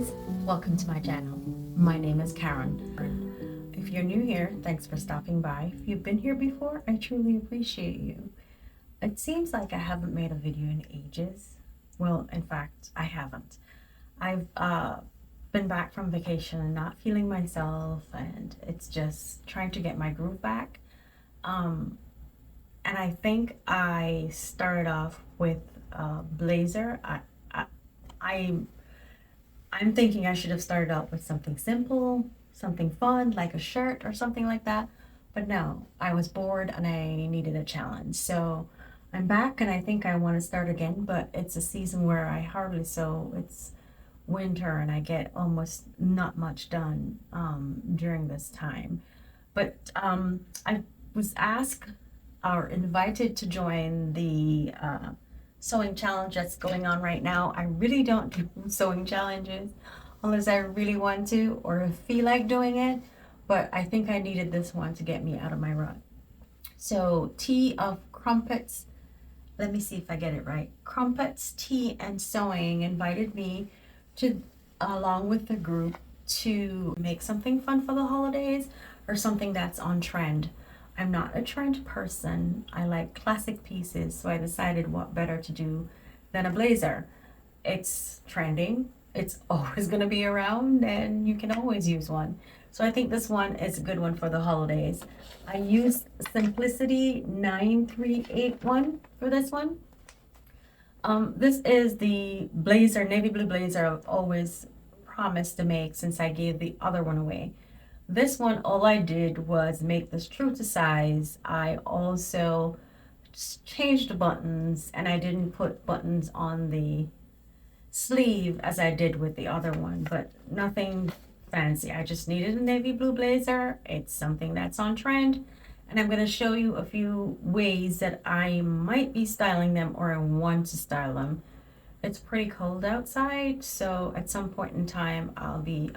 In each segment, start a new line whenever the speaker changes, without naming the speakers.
guys, welcome to my channel. My name is Karen. If you're new here, thanks for stopping by. If you've been here before, I truly appreciate you. It seems like I haven't made a video in ages. Well, in fact, I haven't. I've been back from vacation and not feeling myself, and it's just trying to get my groove back. And I think I started off with a blazer. I I'm thinking I should have started out with something simple, something fun, like a shirt or something like that. But no, I was bored and I needed a challenge. So I'm back and I think I want to start again, but it's a season where I hardly sew. It's winter and I get almost not much done during this time. But I was asked or invited to join the sewing challenge that's going on right now. I really don't do sewing challenges unless I really want to or feel like doing it, but I think I needed this one to get me out of my rut. So Tea of Crumpets, let me see if I get it right. Crumpets, Tea, and Sewing invited me to, along with the group, to make something fun for the holidays or something that's on trend. I'm not a trend person. I like classic pieces, so I decided what better to do than a blazer. It's trending, it's always going to be around, and you can always use one. So I think this one is a good one for the holidays. I used Simplicity 9381 for this one. This is the blazer, navy blue blazer I've always promised to make since I gave the other one away. This one, all I did was make this true to size. I also changed the buttons and I didn't put buttons on the sleeve as I did with the other one, but nothing fancy. I just needed a navy blue blazer. It's something that's on trend. And I'm going to show you a few ways that I might be styling them or I want to style them. It's pretty cold outside, so at some point in time I'll be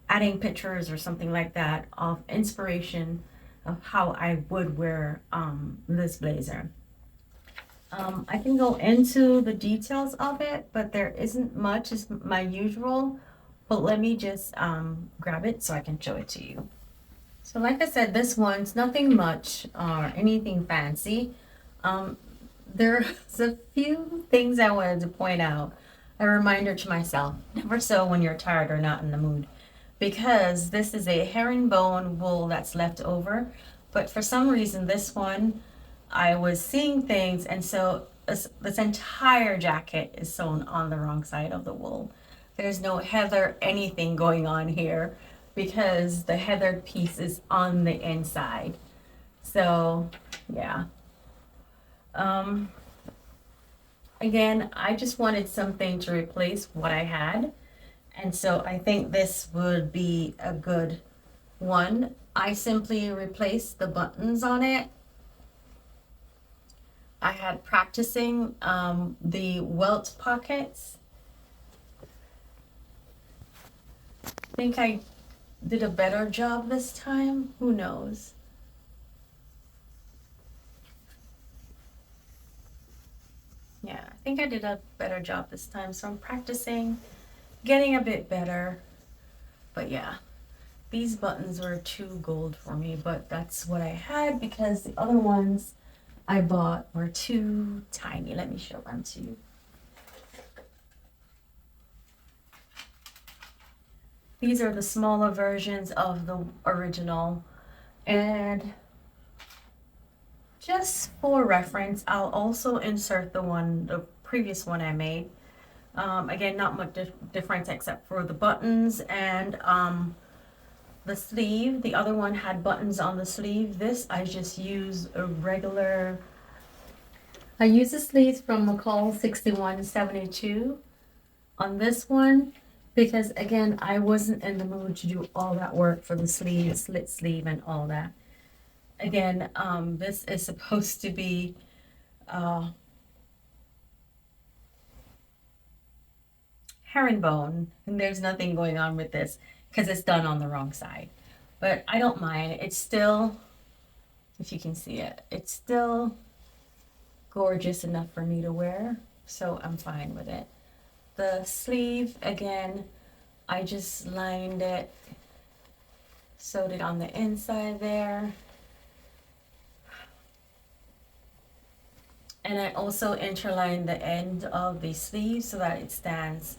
adding pictures or something like that of inspiration of how I would wear this blazer. I can go into the details of it, but there isn't much as my usual, but let me just grab it so I can show it to you. So like I said, this one's nothing much or anything fancy. There's a few things I wanted to point out. A reminder to myself, never sew when you're tired or not in the mood, because this is a herringbone wool that's left over, but for some reason this one I was seeing things, and so this entire jacket is sewn on the wrong side of the wool. There's no heather anything going on here because the heathered piece is on the inside. So yeah, again, I just wanted something to replace what I had. And so I think this would be a good one. I simply replaced the buttons on it. I had practicing the welt pockets. I think I did a better job this time. Who knows? Yeah, I think I did a better job this time. So I'm practicing, getting a bit better. But yeah, these buttons were too gold for me, but that's what I had because the other ones I bought were too tiny. Let me show them to you. These are the smaller versions of the original, and just for reference, I'll also insert the previous one I made. Again, not much difference except for the buttons and the sleeve. The other one had buttons on the sleeve. This, I just use a regular, I use the sleeves from McCall 6172 on this one because again, I wasn't in the mood to do all that work for the sleeve, slit sleeve and all that. Again, this is supposed to be herringbone, and there's nothing going on with this because it's done on the wrong side. But I don't mind. It's still, if you can see it, it's still gorgeous enough for me to wear, so I'm fine with it. The sleeve, again, I just lined it, sewed it on the inside there. And I also interlined the end of the sleeve so that it stands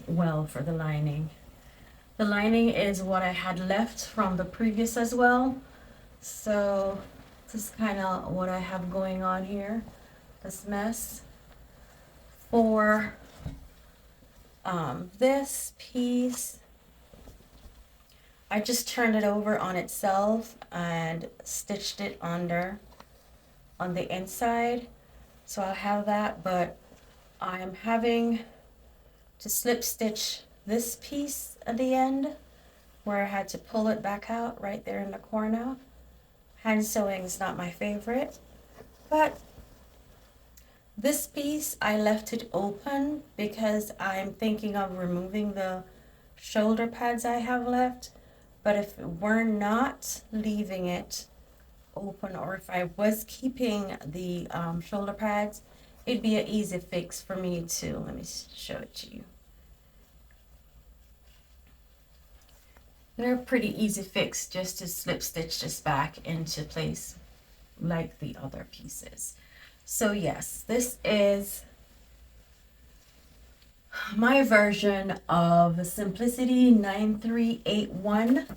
well for the lining. The lining is what I had left from the previous as well. So this is kind of what I have going on here, this mess. For this piece, I just turned it over on itself and stitched it under on the inside. So I'll have that, but I'm having to slip stitch this piece at the end where I had to pull it back out right there in the corner. Hand sewing is not my favorite, but this piece I left it open because I'm thinking of removing the shoulder pads I have left. But if we're not leaving it open, or if I was keeping the shoulder pads, it'd be an easy fix for me to, let me show it to you. They're a pretty easy fix just to slip stitch this back into place like the other pieces. So yes, this is my version of Simplicity 9381.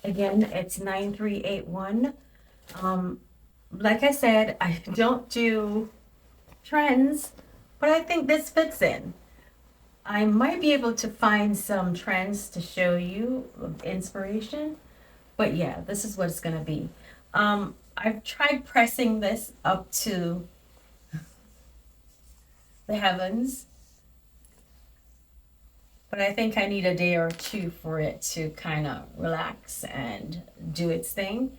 Again, it's 9381. Like I said, I don't do trends, but I think this fits in. I might be able to find some trends to show you of inspiration, but yeah, this is what it's gonna be. I've tried pressing this up to the heavens, but I think I need a day or two for it to kind of relax and do its thing.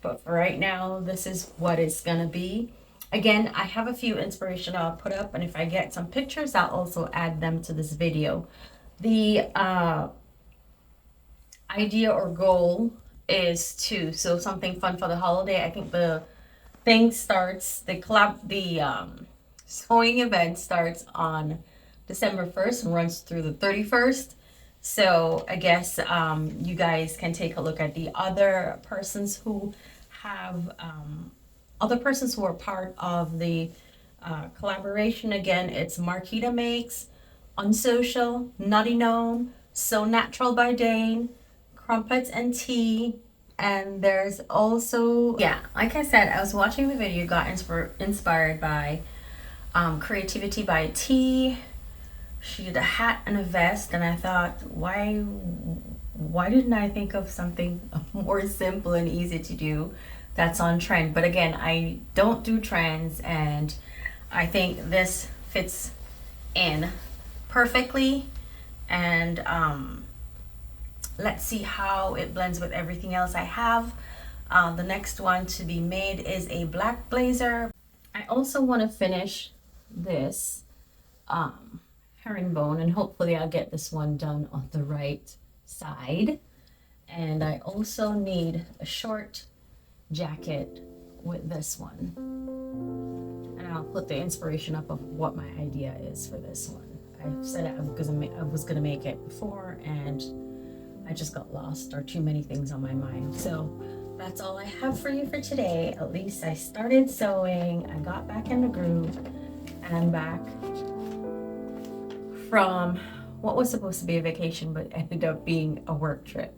But for right now, this is what it's gonna be. Again, I have a few inspiration I'll put up, and if I get some pictures, I'll also add them to this video. The idea or goal is to sew something fun for the holiday. I think the thing starts, the sewing event starts on December 1st and runs through the 31st. So I guess you guys can take a look at the other persons who have other persons who are part of the collaboration. Again, it's Marquita Makes, Unsocial, Nutty Gnome, So Natural by Dane, Crumpets and Tea, and there's also, yeah, like I said, I was watching the video, got inspired by Creativity by Tea. She did a hat and a vest, and I thought, why didn't I think of something more simple and easy to do that's on trend? But again, I don't do trends, and I think this fits in perfectly. And let's see how it blends with everything else I have. The next one to be made is a black blazer. I also want to finish this herringbone, and hopefully I'll get this one done on the right side. And I also need a short jacket with this one, and I'll put the inspiration up of what my idea is for this one. I said I was gonna make it before, and I just got lost, or too many things on my mind. So that's all I have for you for today. At least I started sewing, I got back in the groove, and I'm back from what was supposed to be a vacation but ended up being a work trip.